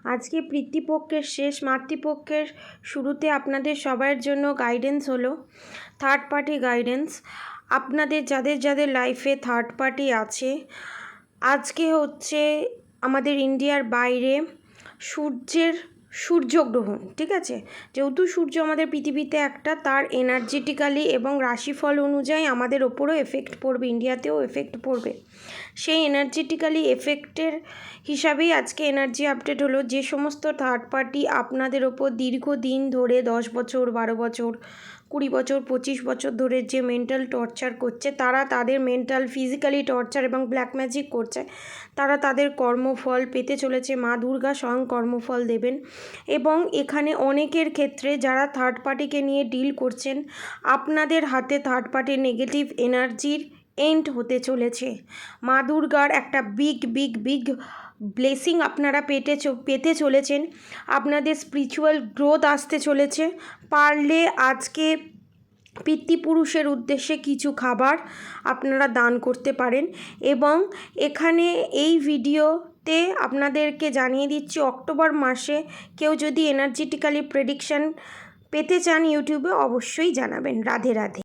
আজকে পিতৃপক্ষের শেষ মাতৃপক্ষের শুরুতে আপনাদের সবার জন্য গাইডেন্স হলো থার্ড পার্টি গাইডেন্স। আপনাদের যাদের যাদের লাইফে থার্ড পার্টি আছে, আজকে হচ্ছে আমাদের ইন্ডিয়ার বাইরে সূর্যগ্রহণ, ঠিক আছে। যেহেতু সূর্য আমাদের পৃথিবীতে একটা, তার এনার্জেটিক্যালি এবং রাশিফল অনুযায়ী আমাদের ওপরও এফেক্ট পড়বে, ইন্ডিয়াতেও এফেক্ট পড়বে। সেই এনার্জেটিক্যালি এফেক্টের হিসাবেই আজকে এনার্জি আপডেট হলো। যে সমস্ত থার্ড পার্টি আপনাদের ওপর দীর্ঘদিন ধরে 10 বছর, 12 বছর, 20 বছর, 25 বছর ধরে যে মেন্টাল টর্চার করছে, তারা তাদের মেন্টাল ফিজিক্যালি টর্চার এবং ব্ল্যাক ম্যাজিক করছে, তারা তাদের কর্মফল পেতে চলেছে। মা দুর্গা স্বয়ং কর্মফল দেবেন। এবং এখানে অনেকের ক্ষেত্রে যারা থার্ড পার্টিকে নিয়ে ডিল করছেন, আপনাদের হাতে থার্ড পার্টির নেগেটিভ এনার্জির এন্ড হতে চলেছে। মা দুর্গার একটা বিগ ব্লেসিং আপনারা পেতে চলেছেন। আপনাদের স্পিরিচুয়াল গ্রোথ আসতে চলেছে। পারলে আজকে পিতৃপুরুষের উদ্দেশ্যে কিছু খাবার আপনারা দান করতে পারেন। এবং এখানে এই ভিডিওতে আপনাদেরকে জানিয়ে দিচ্ছি, অক্টোবর মাসে কেউ যদি এনার্জেটিক্যালি প্রেডিকশান পেতে চান ইউটিউবে, অবশ্যই জানাবেন। রাধে রাধে।